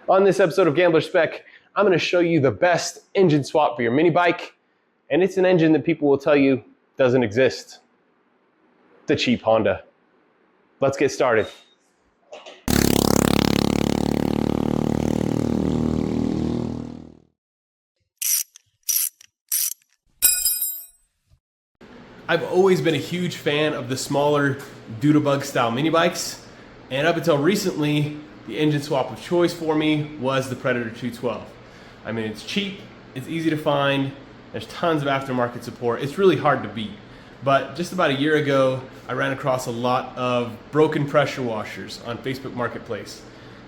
On this episode of Gambler Spec, I'm going to show you the best engine swap for your mini bike, and it's an engine that people will tell you doesn't exist. The cheap Honda. Let's get started. I've always been a huge fan of the smaller Doodlebug style mini bikes, and up until recently, the engine swap of choice for me was the Predator 212. I mean, it's cheap, it's easy to find, there's tons of aftermarket support, it's really hard to beat. But just about a year ago, I ran across a lot of broken pressure washers on Facebook Marketplace.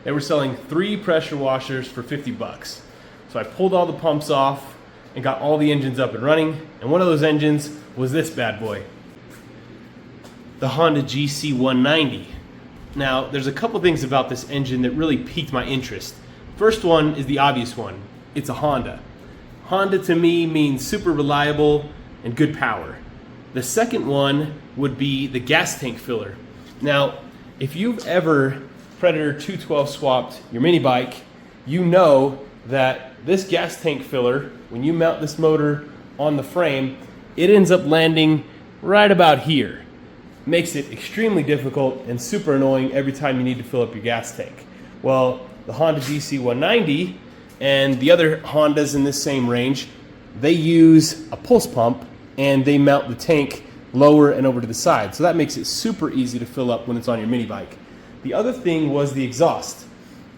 They were selling 3 pressure washers for 50 bucks. So I pulled all the pumps off and got all the engines up and running, and one of those engines was this bad boy, the Honda GC190. Now, there's a couple things about this engine that really piqued my interest. First one is the obvious one. It's a Honda. Honda to me means super reliable and good power. The second one would be the gas tank filler. Now, if you've ever Predator 212 swapped your mini bike, you know that this gas tank filler, when you mount this motor on the frame, it ends up landing right about here. Makes it extremely difficult and super annoying every time you need to fill up your gas tank. Well, the Honda GC190 and the other Hondas in this same range, they use a pulse pump and they mount the tank lower and over to the side. So that makes it super easy to fill up when it's on your mini bike. The other thing was the exhaust.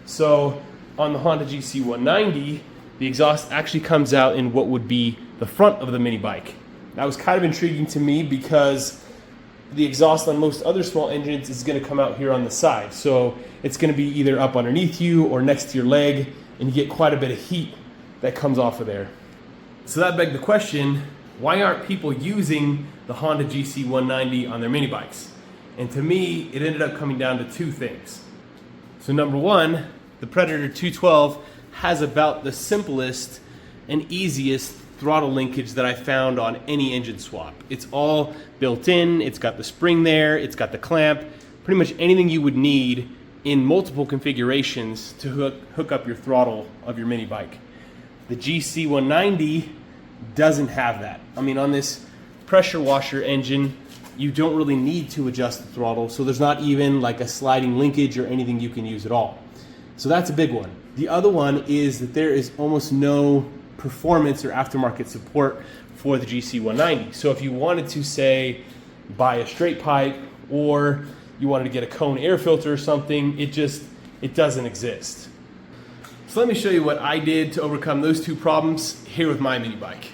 So on the Honda GC190, the exhaust actually comes out in what would be the front of the mini bike. That was kind of intriguing to me because the exhaust on most other small engines is going to come out here on the side. So it's going to be either up underneath you or next to your leg, and you get quite a bit of heat that comes off of there. So that begs the question, why aren't people using the Honda GC190 on their mini bikes? And to me, it ended up coming down to 2 things. So number one, the Predator 212 has about the simplest and easiest throttle linkage that I found on any engine swap. It's all built in, it's got the spring there, it's got the clamp, pretty much anything you would need in multiple configurations to hook up your throttle of your mini bike. The GC190 doesn't have that. I mean, on this pressure washer engine, you don't really need to adjust the throttle, so there's not even like a sliding linkage or anything you can use at all. So that's a big one. The other one is that there is almost no performance or aftermarket support for the GC190. So if you wanted to, say, buy a straight pipe or you wanted to get a cone air filter or something, it doesn't exist. So let me show you what I did to overcome those 2 problems here with my mini bike.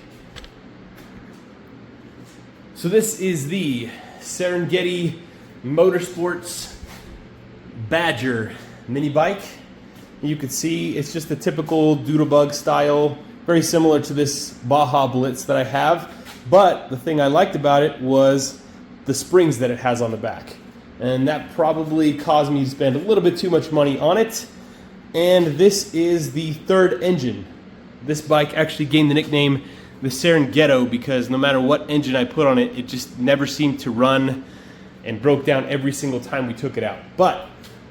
So this is the Serengeti Motorsports Badger mini bike. You can see it's just a typical Doodlebug style, very similar to this Baja Blitz that I have, but the thing I liked about it was the springs that it has on the back. And that probably caused me to spend a little bit too much money on it. And this is the 3rd engine. This bike actually gained the nickname the Serengeti because no matter what engine I put on it, it just never seemed to run and broke down every single time we took it out. But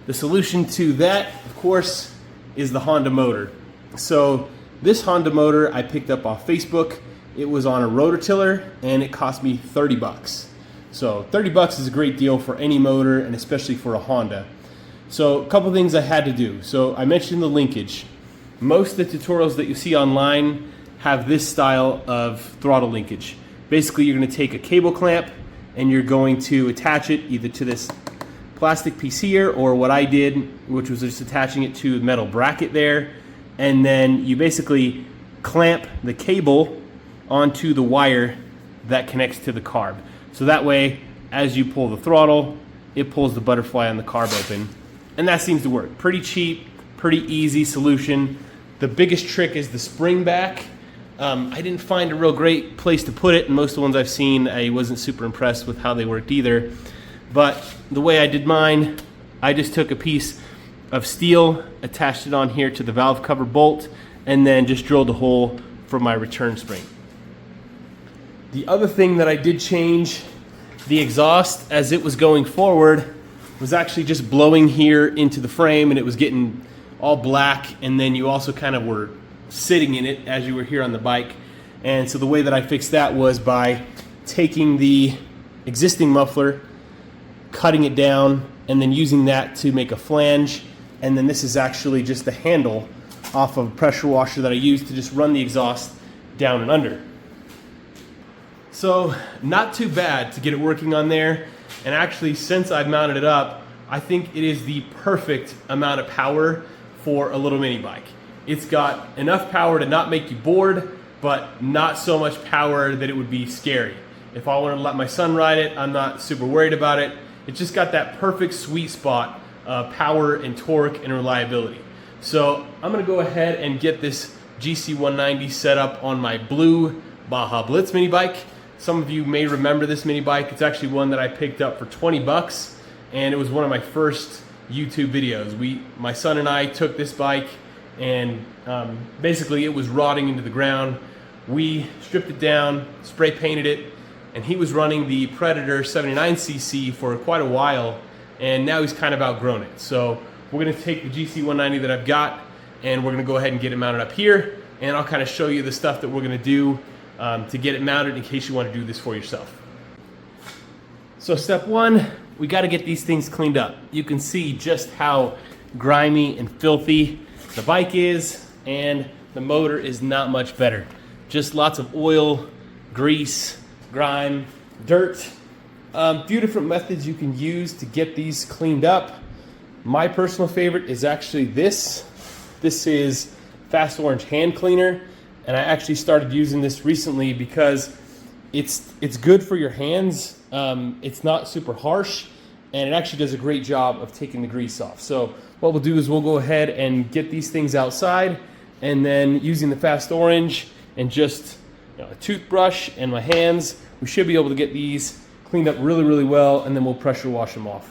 the solution to that, of course, is the Honda motor. So this Honda motor I picked up off Facebook. It was on a rototiller and it cost me 30 bucks. So 30 bucks is a great deal for any motor and especially for a Honda. So a couple things I had to do. So I mentioned the linkage. Most of the tutorials that you see online have this style of throttle linkage. Basically, you're going to take a cable clamp and you're going to attach it either to this plastic piece here or what I did, which was just attaching it to the metal bracket there. And then you basically clamp the cable onto the wire that connects to the carb. So that way, as you pull the throttle, it pulls the butterfly on the carb open. And that seems to work. Pretty cheap, pretty easy solution. The biggest trick is the spring back. I didn't find a real great place to put it, and most of the ones I've seen, I wasn't super impressed with how they worked either. But the way I did mine, I just took a piece of steel, attached it on here to the valve cover bolt, and then just drilled a hole for my return spring. The other thing that I did change, the exhaust as it was going forward was actually just blowing here into the frame, and it was getting all black, and then you also kind of were sitting in it as you were here on the bike. And so the way that I fixed that was by taking the existing muffler, cutting it down, and then using that to make a flange. And then this is actually just the handle off of a pressure washer that I use to just run the exhaust down and under. So not too bad to get it working on there. And actually, since I've mounted it up, I think it is the perfect amount of power for a little mini bike. It's got enough power to not make you bored, but not so much power that it would be scary. If I wanted to let my son ride it, I'm not super worried about it. It's just got that perfect sweet spot of power and torque and reliability. So I'm gonna go ahead and get this GC190 set up on my blue Baja Blitz mini bike. Some of you may remember this mini bike. It's actually one that I picked up for 20 bucks, and it was one of my first YouTube videos. My son and I took this bike, and basically it was rotting into the ground. We stripped it down, spray painted it, and he was running the Predator 79cc for quite a while, and now he's kind of outgrown it. So we're gonna take the GC190 that I've got, and we're gonna go ahead and get it mounted up here, and I'll kind of show you the stuff that we're gonna do to get it mounted in case you want to do this for yourself. So step one, we got to get these things cleaned up. You can see just how grimy and filthy the bike is, and the motor is not much better. Just lots of oil, grease, grime, dirt. Few different methods you can use to get these cleaned up. My personal favorite is actually this. This is Fast Orange hand cleaner, and I actually started using this recently because it's good for your hands. It's not super harsh, and it actually does a great job of taking the grease off. So what we'll do is we'll go ahead and get these things outside, and then using the Fast Orange and just a toothbrush and my hands, we should be able to get these cleaned up really, really well, and then we'll pressure wash them off.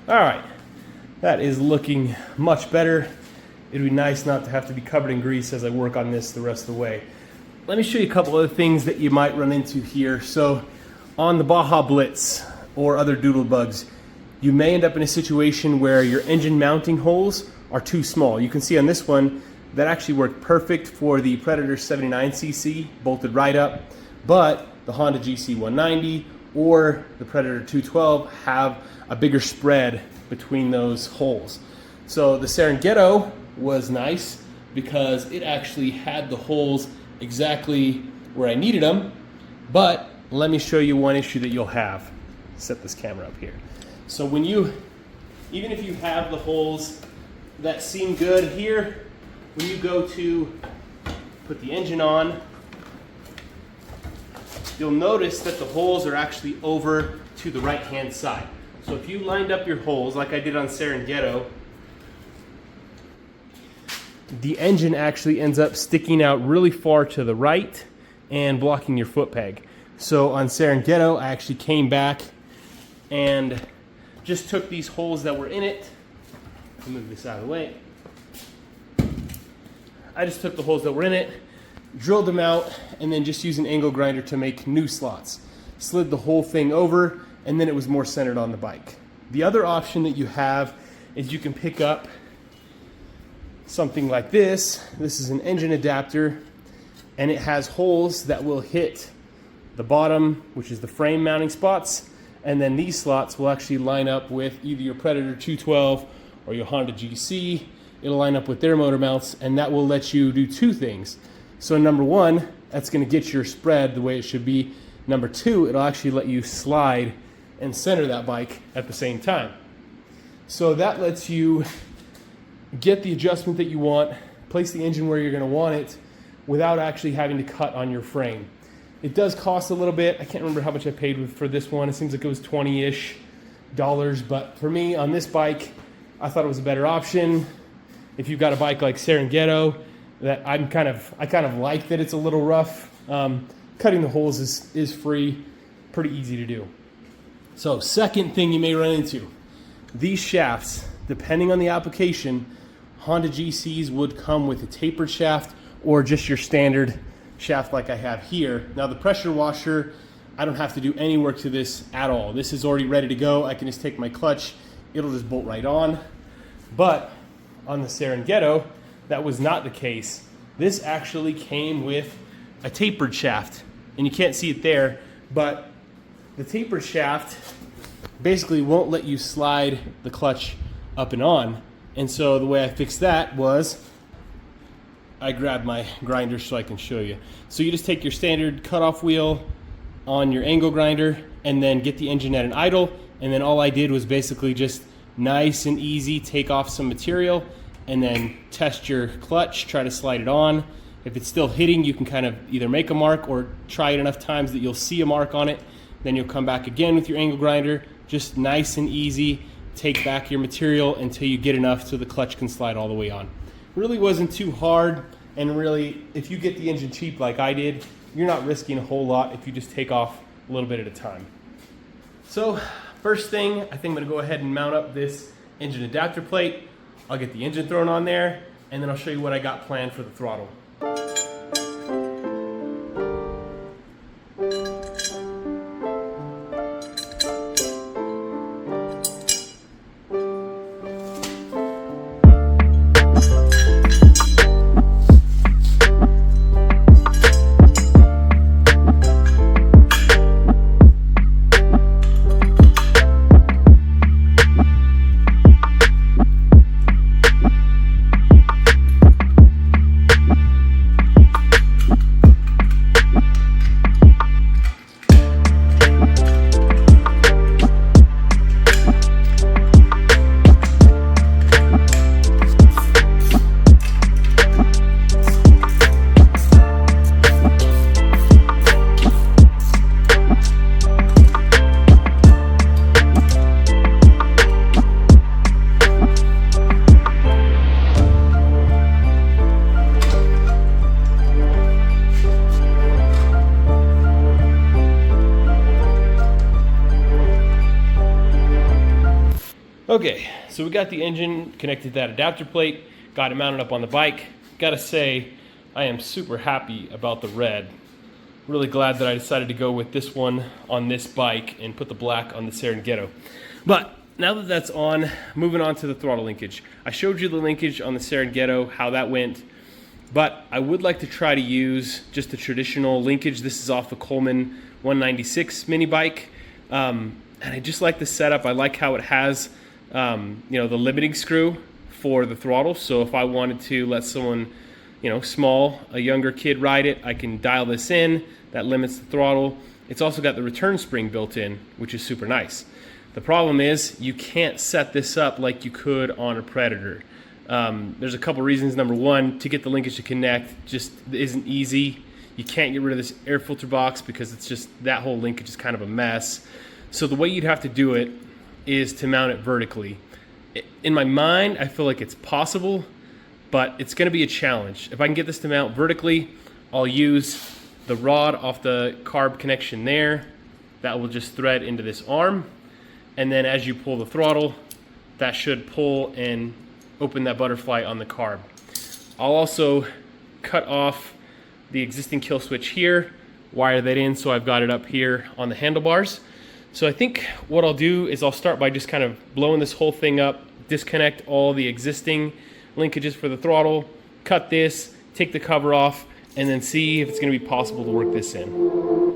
All right, that is looking much better. It'd be nice not to have to be covered in grease as I work on this the rest of the way. Let me show you a couple other things that you might run into here. So on the Baja Blitz or other Doodlebugs, you may end up in a situation where your engine mounting holes are too small. You can see on this one, that actually worked perfect for the Predator 79cc, bolted right up, but the Honda GC190 or the Predator 212 have a bigger spread between those holes. So the Serengeti was nice because it actually had the holes exactly where I needed them, but let me show you one issue that you'll have. Set this camera up here. So when even if you have the holes that seem good here, when you go to put the engine on, you'll notice that the holes are actually over to the right-hand side. So if you lined up your holes like I did on Serengeti, the engine actually ends up sticking out really far to the right and blocking your foot peg. So on Serengeti, I actually came back and just took these holes that were in it. I'll move this out of the way. I just took the holes that were in it, drilled them out, and then just used an angle grinder to make new slots. Slid the whole thing over, and then it was more centered on the bike. The other option that you have is you can pick up something like this. This is an engine adapter, and it has holes that will hit the bottom, which is the frame mounting spots, and then these slots will actually line up with either your Predator 212 or your Honda GC. It'll line up with their motor mounts, and that will let you do two things. So number one, that's gonna get your spread the way it should be. Number two, it'll actually let you slide and center that bike at the same time. So that lets you get the adjustment that you want, place the engine where you're gonna want it without actually having to cut on your frame. It does cost a little bit. I can't remember how much I paid for this one. It seems like it was $20-ish, but for me on this bike, I thought it was a better option. If you've got a bike like Serengeti that I kind of like that it's a little rough, cutting the holes is free, pretty easy to do. So second thing you may run into, these shafts, depending on the application, Honda GCs would come with a tapered shaft or just your standard shaft like I have here. Now the pressure washer, I don't have to do any work to this at all. This is already ready to go. I can just take my clutch, it'll just bolt right on. But on the Serengeti, that was not the case. This actually came with a tapered shaft, and you can't see it there, but the tapered shaft basically won't let you slide the clutch up and on. And so the way I fixed that was I grabbed my grinder so I can show you. So you just take your standard cutoff wheel on your angle grinder and then get the engine at an idle, and then all I did was basically just nice and easy take off some material and then test your clutch, try to slide it on. If it's still hitting, you can kind of either make a mark or try it enough times that you'll see a mark on it. Then you'll come back again with your angle grinder, just nice and easy, take back your material until you get enough so the clutch can slide all the way on. Really wasn't too hard, and really, if you get the engine cheap like I did, you're not risking a whole lot if you just take off a little bit at a time. So first thing, I think I'm gonna go ahead and mount up this engine adapter plate. I'll get the engine thrown on there, and then I'll show you what I got planned for the throttle. Okay, so we got the engine connected to that adapter plate, got it mounted up on the bike. Gotta say, I am super happy about the red. Really glad that I decided to go with this one on this bike and put the black on the Serengeti. But now that that's on, moving on to the throttle linkage. I showed you the linkage on the Serengeti, how that went, but I would like to try to use just the traditional linkage. This is off the Coleman 196 mini bike. And I just like the setup. I like how it has the limiting screw for the throttle. So if I wanted to let someone, small, a younger kid ride it, I can dial this in. That limits the throttle. It's also got the return spring built in, which is super nice. The problem is you can't set this up like you could on a Predator. There's a couple reasons. Number one, to get the linkage to connect just isn't easy. You can't get rid of this air filter box because it's just, that whole linkage is kind of a mess. So the way you'd have to do it is to mount it vertically. In my mind, I feel like it's possible, but it's gonna be a challenge. If I can get this to mount vertically, I'll use the rod off the carb connection there. That will just thread into this arm. and then as you pull the throttle, that should pull and open that butterfly on the carb. I'll also cut off the existing kill switch here, wire that in so I've got it up here on the handlebars. So I think what I'll do is I'll start by just kind of blowing this whole thing up, disconnect all the existing linkages for the throttle, cut this, take the cover off, and then see if it's going to be possible to work this in.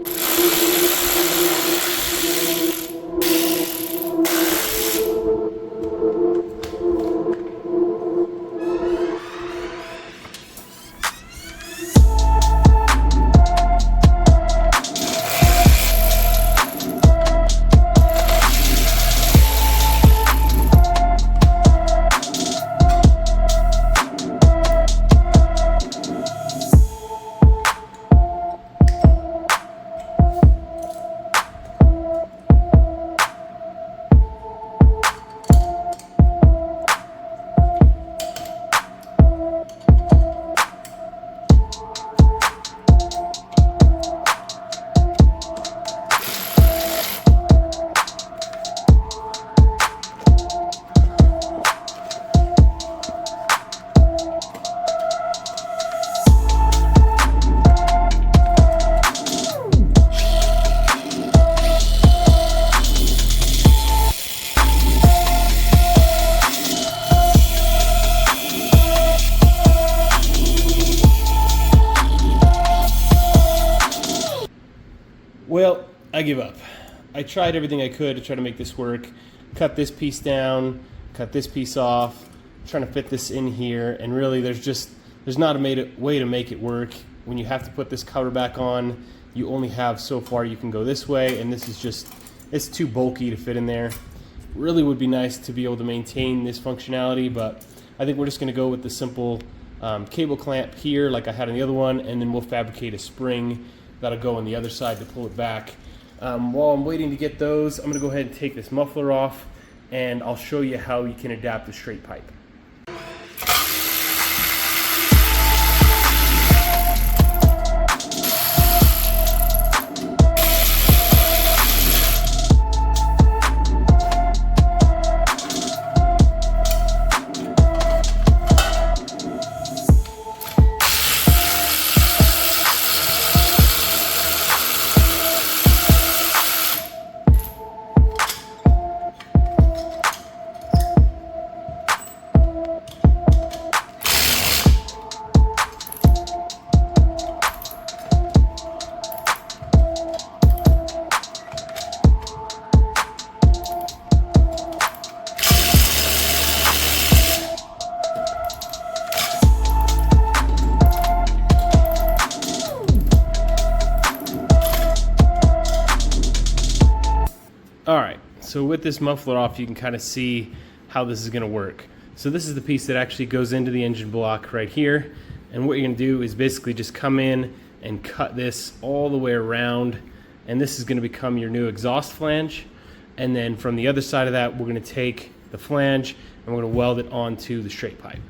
Well, I give up. I tried everything I could to try to make this work. Cut this piece down, cut this piece off, trying to fit this in here, and really there's not a way to make it work. When you have to put this cover back on, you only have so far you can go this way, and this is just, it's too bulky to fit in there. Really would be nice to be able to maintain this functionality, but I think we're just going to go with the simple cable clamp here like I had on the other one, and then we'll fabricate a spring that'll go on the other side to pull it back. While I'm waiting to get those, I'm going to go ahead and take this muffler off, and I'll show you how you can adapt the straight pipe. Alright, so with this muffler off, you can kind of see how this is going to work. So this is the piece that actually goes into the engine block right here, and what you're going to do is basically just come in and cut this all the way around, and this is going to become your new exhaust flange. And then from the other side of that, we're going to take the flange and we're going to weld it onto the straight pipe.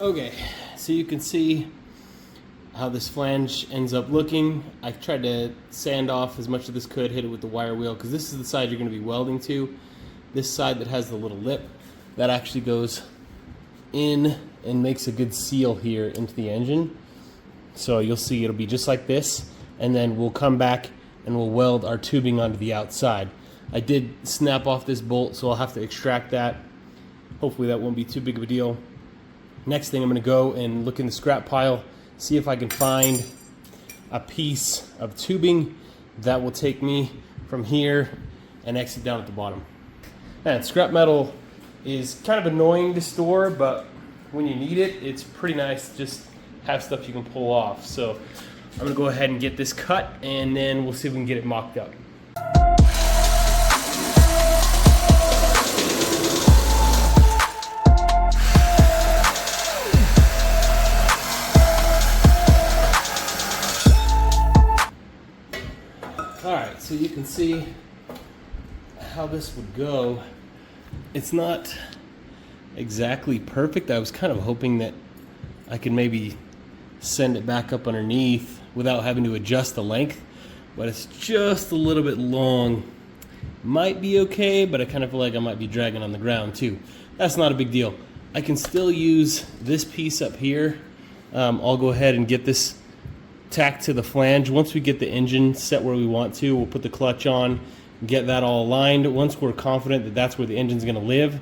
Okay, so you can see how this flange ends up looking. I tried to sand off as much as this could, hit it with the wire wheel, because this is the side you're going to be welding to. This side that has the little lip, that actually goes in and makes a good seal here into the engine. So you'll see it'll be just like this, and then we'll come back and we'll weld our tubing onto the outside. I did snap off this bolt, so I'll have to extract that. Hopefully that won't be too big of a deal. Next thing, I'm going to go and look in the scrap pile, see if I can find a piece of tubing that will take me from here and exit down at the bottom. And scrap metal is kind of annoying to store, but when you need it, it's pretty nice to just have stuff you can pull off. So I'm gonna go ahead and get this cut, and then we'll see if we can get it mocked up. All right, so you can see how this would go. It's not exactly perfect. I was kind of hoping that I could maybe send it back up underneath without having to adjust the length, but it's just a little bit long. Might be okay, but I kind of feel like I might be dragging on the ground too. That's not a big deal. I can still use this piece up here. I'll go ahead and get this tacked to the flange. Once we get the engine set where we want to, we'll put the clutch on, get that all aligned. Once we're confident that that's where the engine's going to live,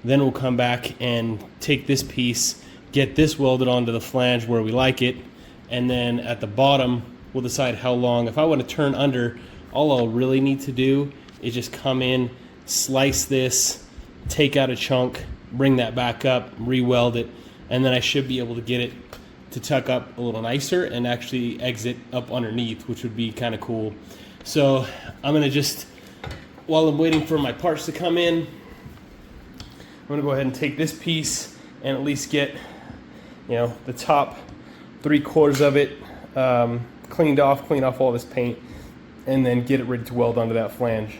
then we'll come back and take this piece, get this welded onto the flange where we like it, and then at the bottom we'll decide how long. If I want to turn under, all I'll really need to do is just come in, slice this, take out a chunk, bring that back up, re-weld it, and then I should be able to get it to tuck up a little nicer and actually exit up underneath, which would be kind of cool. So I'm gonna just, while I'm waiting for my parts to come in, I'm gonna go ahead and take this piece and at least get, the top 3/4 of it clean off all this paint, and then get it ready to weld onto that flange.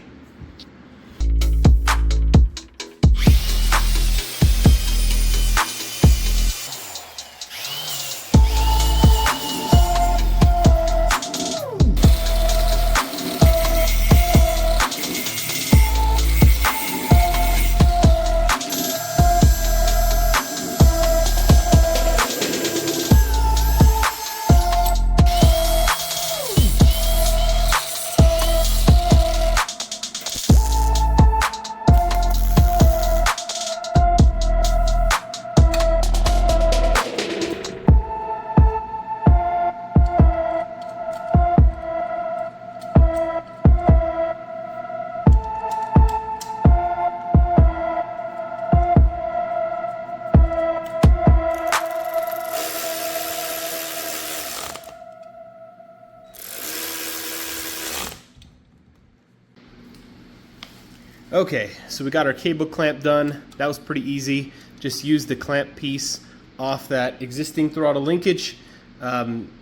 Okay, so we got our cable clamp done. That was pretty easy. Just used the clamp piece off that existing throttle linkage.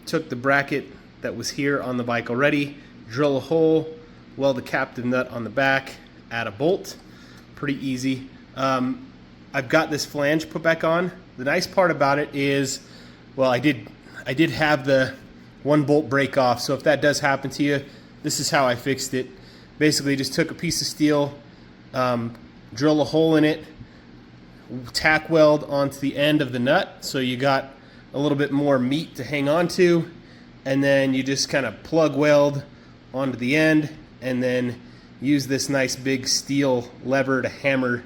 Took the bracket that was here on the bike already, drill a hole, weld the captive nut on the back, add a bolt. Pretty easy. I've got this flange put back on. The nice part about it is, well, I did have the one bolt break off, so if that does happen to you, this is how I fixed it. Basically just took a piece of steel, drill a hole in it, tack weld onto the end of the nut so you got a little bit more meat to hang on to, and then you just kind of plug weld onto the end, and then use this nice big steel lever to hammer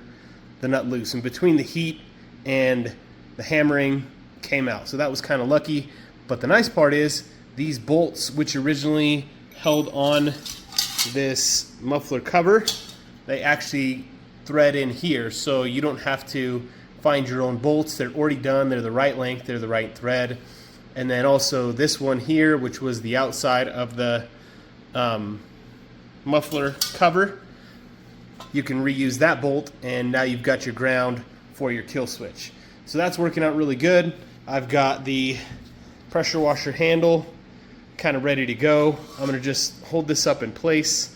the nut loose. And between the heat and the hammering came out, so that was kind of lucky. But the nice part is these bolts, which originally held on this muffler cover, they actually thread in here, so you don't have to find your own bolts. They're already done. They're the right length. They're the right thread. And then also this one here, which was the outside of the muffler cover, you can reuse that bolt, and now you've got your ground for your kill switch. So that's working out really good. I've got the pressure washer handle kind of ready to go. I'm going to just hold this up in place,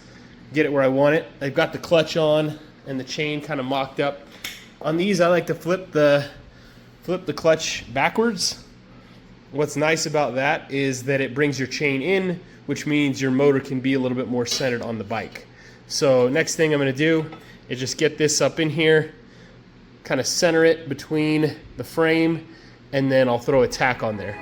get it where I want it. I've got the clutch on and the chain kind of mocked up. On these, I like to flip the clutch backwards. What's nice about that is that it brings your chain in, which means your motor can be a little bit more centered on the bike. So next thing I'm going to do is just get this up in here, kind of center it between the frame, and then I'll throw a tack on there.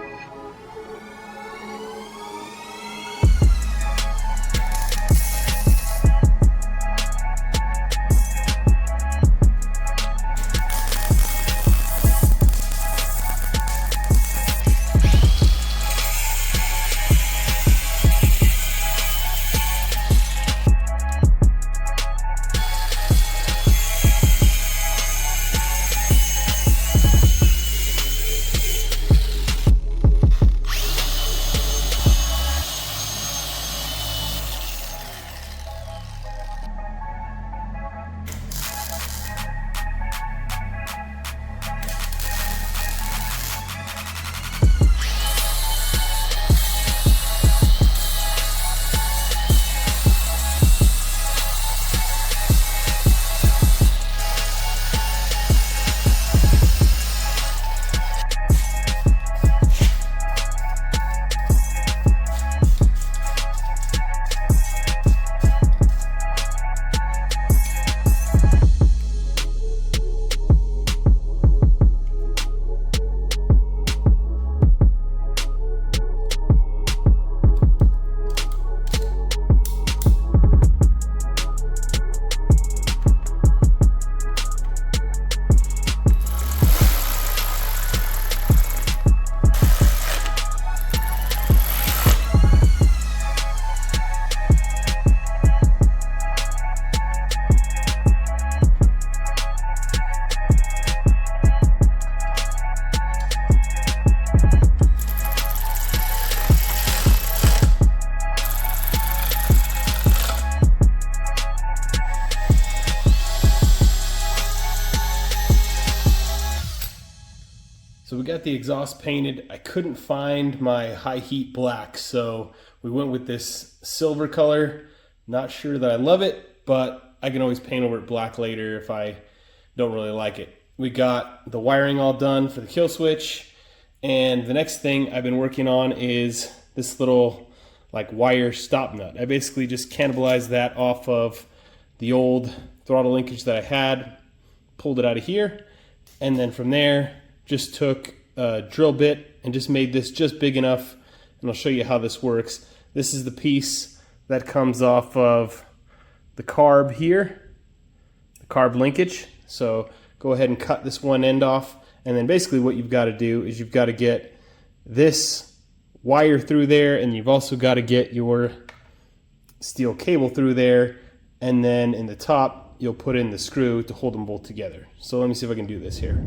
So we got the exhaust painted. I couldn't find my high heat black, so we went with this silver color. Not sure that I love it, but I can always paint over it black later if I don't really like it. We got the wiring all done for the kill switch, and the next thing I've been working on is this little like wire stop nut. I basically just cannibalized that off of the old throttle linkage that I had, pulled it out of here, and then from there just took a drill bit and just made this just big enough, and I'll show you how this works. This is the piece that comes off of the carb here, the carb linkage. So go ahead and cut this one end off, and then basically what you've got to do is you've got to get this wire through there, and you've also got to get your steel cable through there, and then in the top you'll put in the screw to hold them both together. So let me see if I can do this here.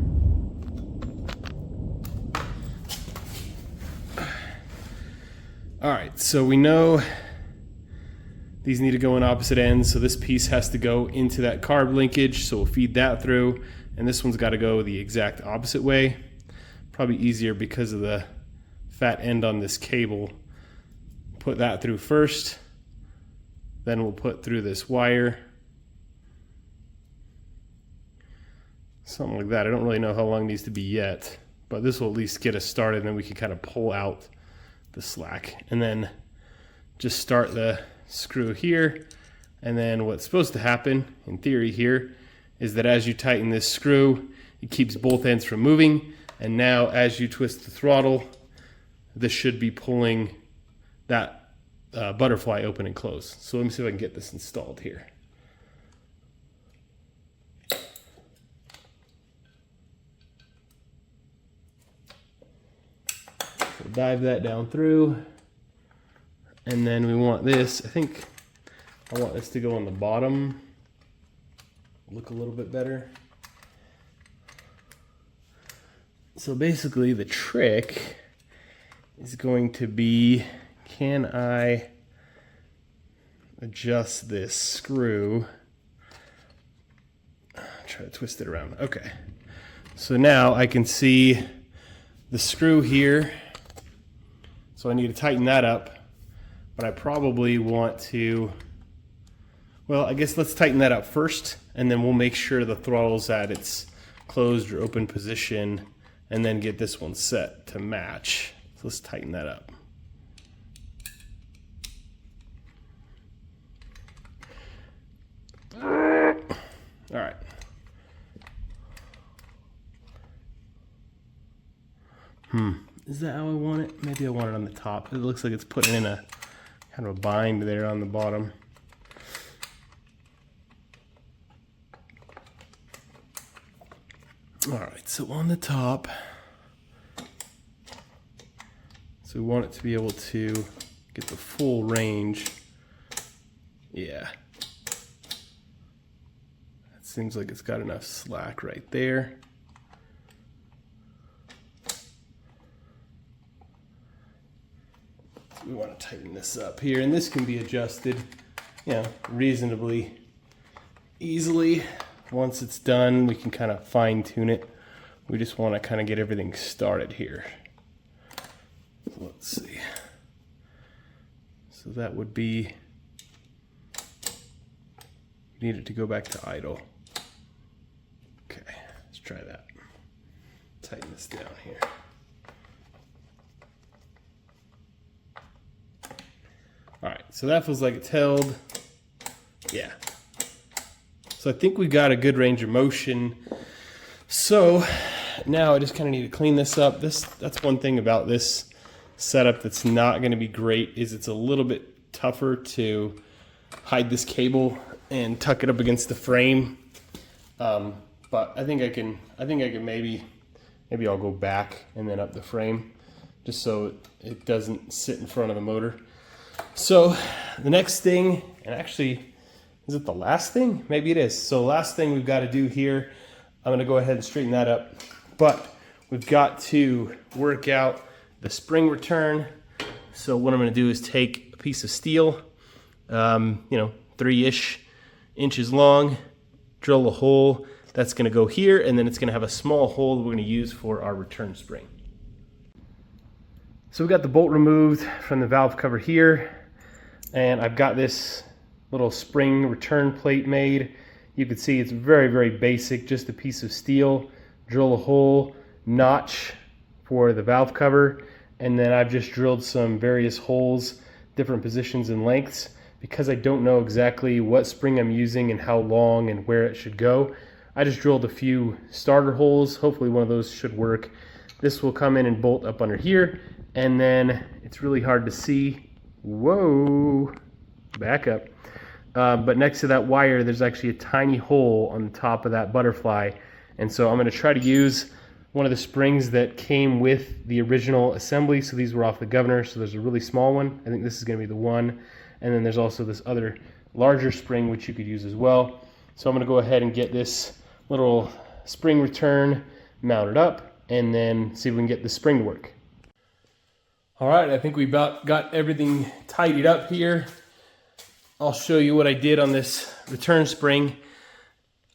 Alright, so we know these need to go in opposite ends, so this piece has to go into that carb linkage, so we'll feed that through, and this one's got to go the exact opposite way. Probably easier because of the fat end on this cable. Put that through first, then we'll put through this wire. Something like that. I don't really know how long it needs to be yet, but this will at least get us started, and then we can kind of pull out the slack. And then just start the screw here, and then what's supposed to happen in theory here is that as you tighten this screw, it keeps both ends from moving, and now as you twist the throttle, this should be pulling that butterfly open and close. So let me see if I can get this installed here. So dive that down through, and then we want this, I think I want this to go on the bottom, look a little bit better. So basically the trick is going to be, can I adjust this screw? Try to twist it around. Okay. So now I can see the screw here. So I need to tighten that up. But I probably want to, well, I guess let's tighten that up first, and then we'll make sure the throttle's at its closed or open position, and then get this one set to match. So let's tighten that up. All right. Is that how I want it? Maybe I want it on the top. It looks like it's putting in a kind of a bind there on the bottom. All right, so on the top, so we want it to be able to get the full range. Yeah. That seems like it's got enough slack right there. We want to tighten this up here, and this can be adjusted, you know, reasonably easily. Once it's done, we can kind of fine tune it. We just want to kind of get everything started here. So let's see. So that would be, we need it to go back to idle. Okay, let's try that. Tighten this down here. All right, so that feels like it's held. Yeah. So I think we got a good range of motion. So now I just kind of need to clean this up. That's one thing about this setup that's not going to be great, is it's a little bit tougher to hide this cable and tuck it up against the frame. But I think I can maybe I'll go back and then up the frame just so it doesn't sit in front of the motor. So the next thing, and actually, is it the last thing? Maybe it is. So last thing we've got to do here, I'm going to go ahead and straighten that up. But we've got to work out the spring return. So what I'm going to do is take a piece of steel, 3-ish inches long, drill a hole That's gonna go here, and then it's gonna have a small hole we're gonna use for our return spring. So we got the bolt removed from the valve cover here, and I've got this little spring return plate made. You can see it's very, very basic, just a piece of steel, drill a hole, notch for the valve cover, and then I've just drilled some various holes, different positions and lengths. Because I don't know exactly what spring I'm using and how long and where it should go, I just drilled a few starter holes. Hopefully one of those should work. This will come in and bolt up under here, and then it's really hard to see. Whoa, back up. But next to that wire, there's actually a tiny hole on the top of that butterfly. And so I'm gonna try to use one of the springs that came with the original assembly. So these were off the governor, so there's a really small one. I think this is gonna be the one. And then there's also this other larger spring which you could use as well. So I'm gonna go ahead and get this little spring return mounted up and then see if we can get the spring to work. All right, I think we about got everything tidied up here. I'll show you what I did on this return spring.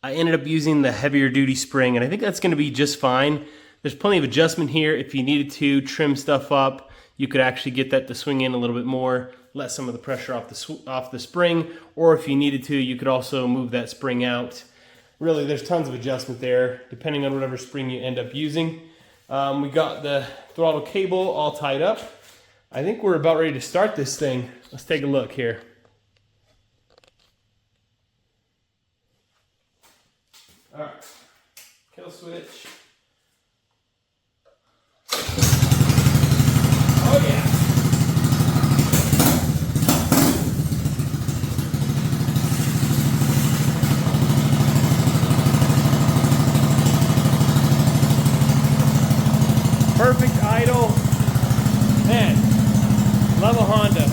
I ended up using the heavier duty spring, and I think that's gonna be just fine. There's plenty of adjustment here. If you needed to trim stuff up, you could actually get that to swing in a little bit more, let some of the pressure off the spring, or if you needed to, you could also move that spring out. Really, there's tons of adjustment there, depending on whatever spring you end up using. We got the throttle cable all tied up. I think we're about ready to start this thing. Let's take a look here. All right, kill switch. Oh yeah. Perfect idle. Man, love a Honda.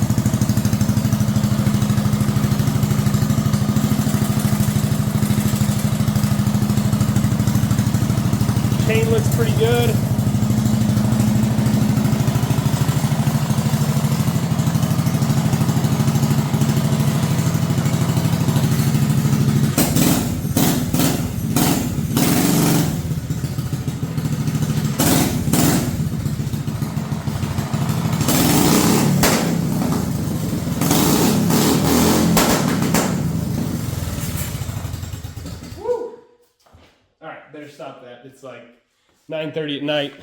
Chain looks pretty good. Better stop that. It's like 9:30 at night.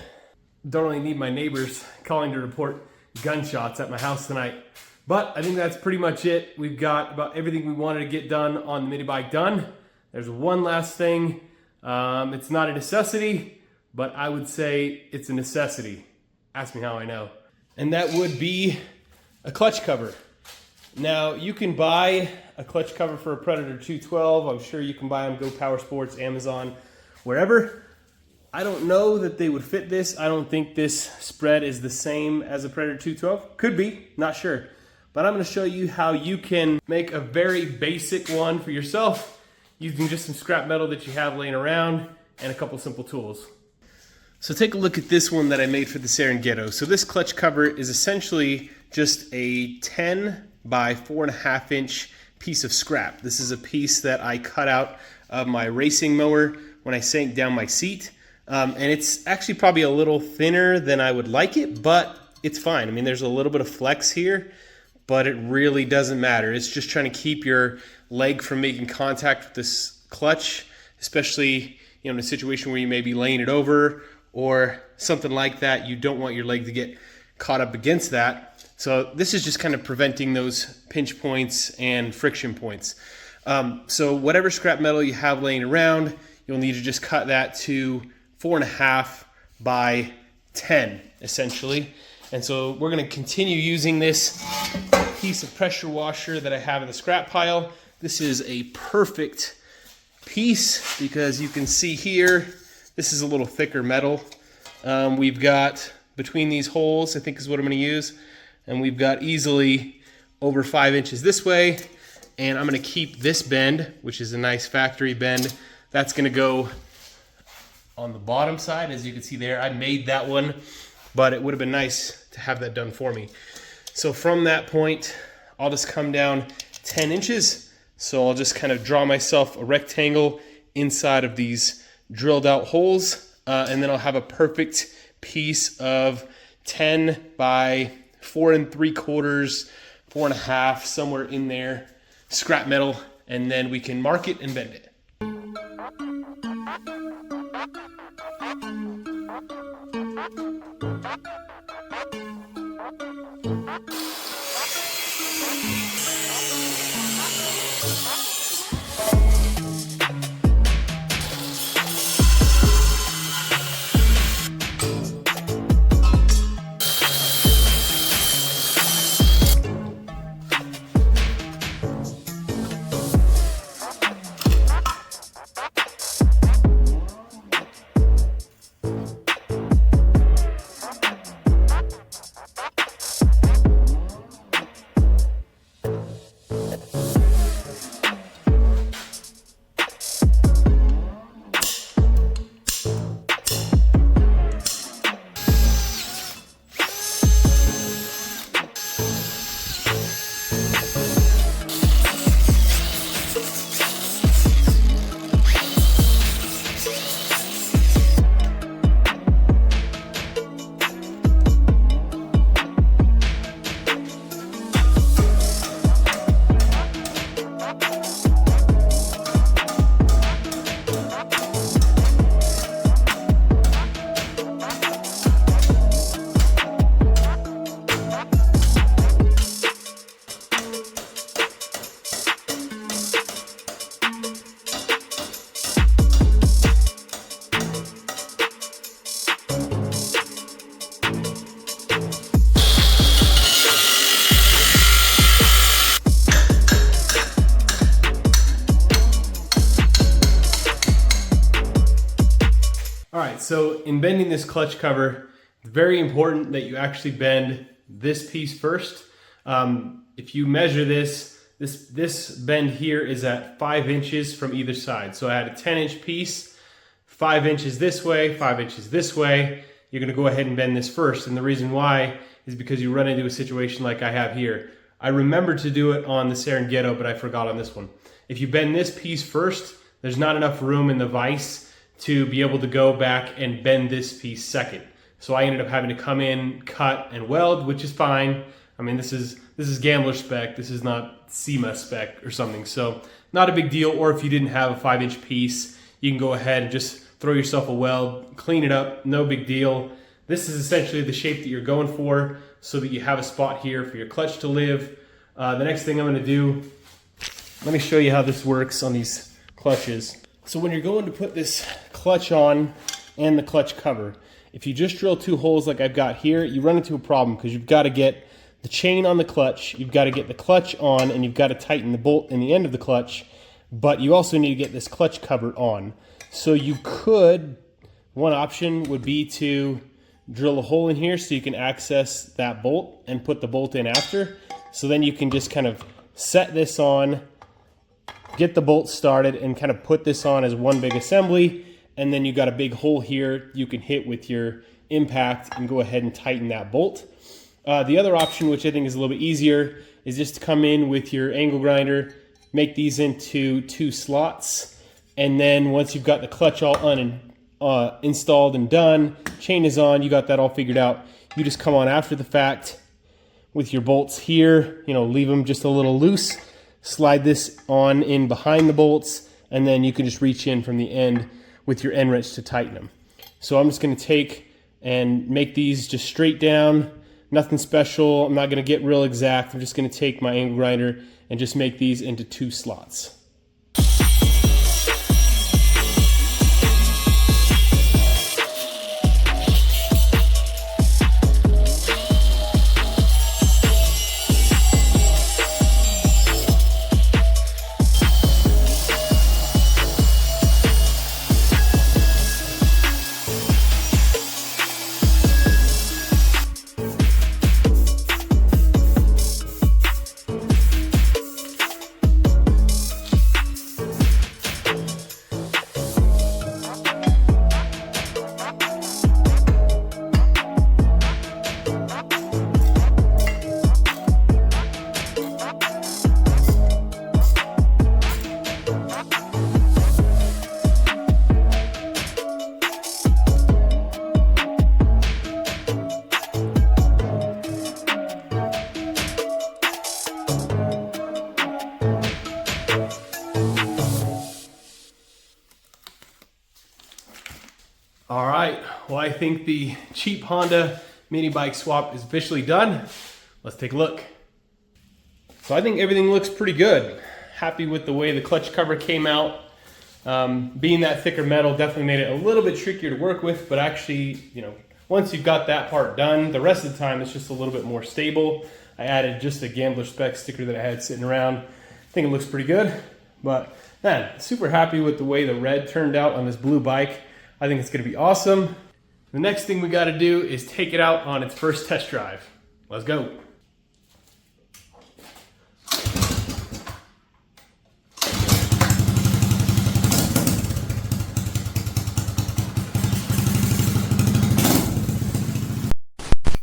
Don't really need my neighbors calling to report gunshots at my house tonight. But I think that's pretty much it. We've got about everything we wanted to get done on the mini bike done. There's one last thing. It's not a necessity, but I would say it's a necessity. Ask me how I know. And that would be a clutch cover. Now, you can buy a clutch cover for a Predator 212. I'm sure you can buy them, Go Power Sports, Amazon, wherever. I don't know that they would fit this. I don't think this spread is the same as a Predator 212. Could be, not sure. But I'm gonna show you how you can make a very basic one for yourself using just some scrap metal that you have laying around and a couple simple tools. So take a look at this one that I made for the Serengeti. So this clutch cover is essentially just a 10 by 4.5 inch piece of scrap. This is a piece that I cut out of my racing mower when I sank down my seat. And it's actually probably a little thinner than I would like it, but it's fine. I mean, there's a little bit of flex here, but it really doesn't matter. It's just trying to keep your leg from making contact with this clutch, especially in a situation where you may be laying it over or something like that. You don't want your leg to get caught up against that. So this is just kind of preventing those pinch points and friction points. So whatever scrap metal you have laying around, you'll need to just cut that to 4.5 by 10, essentially. And so we're gonna continue using this piece of pressure washer that I have in the scrap pile. This is a perfect piece because you can see here, this is a little thicker metal. We've got between these holes, I think is what I'm gonna use, and we've got easily over 5 inches this way. And I'm gonna keep this bend, which is a nice factory bend. That's gonna go on the bottom side, as you can see there. I made that one, but it would have been nice to have that done for me. So from that point, I'll just come down 10 inches. So I'll just kind of draw myself a rectangle inside of these drilled out holes, and then I'll have a perfect piece of 10 by 4 3/4, 4 1/2, somewhere in there, scrap metal, and then we can mark it and bend it. All right, so in bending this clutch cover, it's very important that you actually bend this piece first. If you measure this bend here is at 5 inches from either side. So I had a 10-inch piece, 5 inches this way, 5 inches this way. You're gonna go ahead and bend this first. And the reason why is because you run into a situation like I have here. I remembered to do it on the Serengeti, but I forgot on this one. If you bend this piece first, there's not enough room in the vise to be able to go back and bend this piece second. So I ended up having to come in, cut, and weld, which is fine. I mean, this is gambler spec. This is not SEMA spec or something. So not a big deal. Or if you didn't have a 5-inch piece, you can go ahead and just throw yourself a weld, clean it up, no big deal. This is essentially the shape that you're going for so that you have a spot here for your clutch to live. The next thing I'm gonna do, let me show you how this works on these clutches. So when you're going to put this clutch on and the clutch cover, if you just drill 2 holes like I've got here, you run into a problem because you've got to get the chain on the clutch, you've got to get the clutch on, and you've got to tighten the bolt in the end of the clutch, but you also need to get this clutch cover on. So you could, one option would be to drill a hole in here so you can access that bolt and put the bolt in after. So then you can just kind of set this on, get the bolt started, and kind of put this on as one big assembly, and then you got a big hole here you can hit with your impact and go ahead and tighten that bolt. The other option, which I think is a little bit easier, is just to come in with your angle grinder, make these into 2 slots, and then once you've got the clutch all installed and done, chain is on, you got that all figured out, you just come on after the fact with your bolts here, leave them just a little loose, slide this on in behind the bolts, and then you can just reach in from the end with your end wrench to tighten them. So I'm just going to take and make these just straight down, nothing special. I'm not going to get real exact. I'm just going to take my angle grinder and just make these into 2 slots. All right, well, I think the cheap Honda mini bike swap is officially done. Let's take a look. So I think everything looks pretty good. Happy with the way the clutch cover came out. Being that thicker metal definitely made it a little bit trickier to work with, but actually, once you've got that part done, the rest of the time it's just a little bit more stable. I added just a Gambler Spec sticker that I had sitting around. I think it looks pretty good, but man, super happy with the way the red turned out on this blue bike. I think it's gonna be awesome. The next thing we gotta do is take it out on its first test drive. Let's go.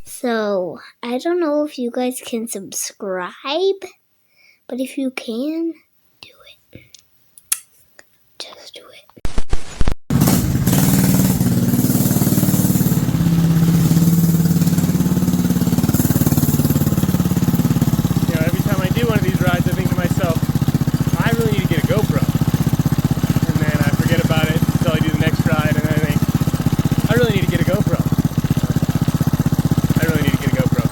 So, I don't know if you guys can subscribe, but if you can, do it. Just do it. Every time I do one of these rides, I think to myself, I really need to get a GoPro. And then I forget about it until I do the next ride, and then I think, I really need to get a GoPro. I really need to get a GoPro.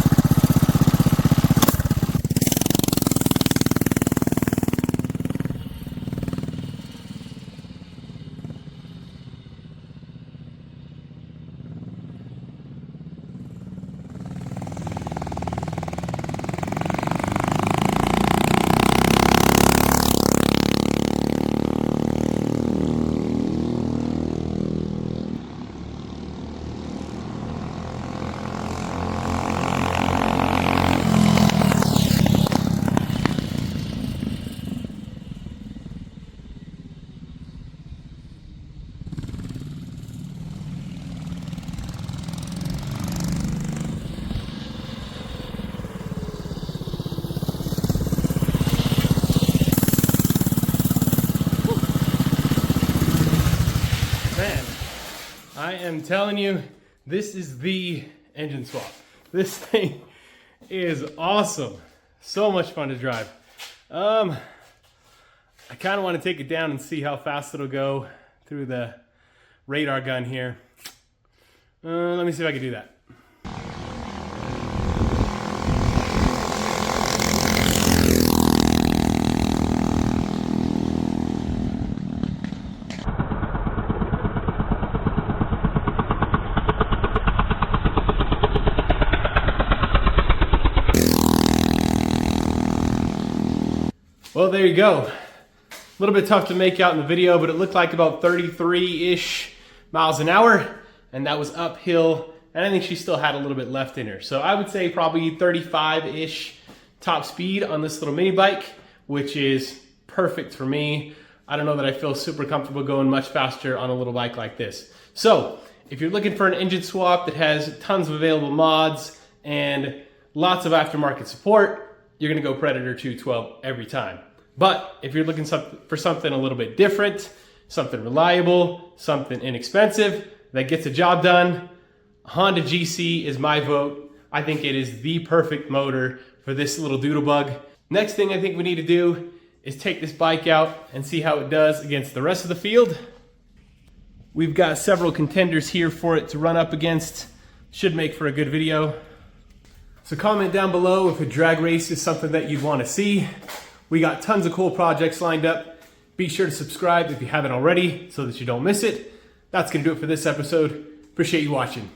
Man, I am telling you, this is the engine swap. This thing is awesome. So much fun to drive. I kind of want to take it down and see how fast it'll go through the radar gun here. Let me see if I can do that. Well, there you go. A little bit tough to make out in the video, but it looked like about 33-ish miles an hour, and that was uphill, and I think she still had a little bit left in her. So I would say probably 35-ish top speed on this little mini bike, which is perfect for me. I don't know that I feel super comfortable going much faster on a little bike like this. So if you're looking for an engine swap that has tons of available mods and lots of aftermarket support, you're gonna go Predator 212 every time. But if you're looking for something a little bit different, something reliable, something inexpensive, that gets a job done, Honda GC is my vote. I think it is the perfect motor for this little Doodlebug. Next thing I think we need to do is take this bike out and see how it does against the rest of the field. We've got several contenders here for it to run up against. Should make for a good video. So comment down below if a drag race is something that you'd want to see. We got tons of cool projects lined up. Be sure to subscribe if you haven't already so that you don't miss it. That's gonna do it for this episode. Appreciate you watching.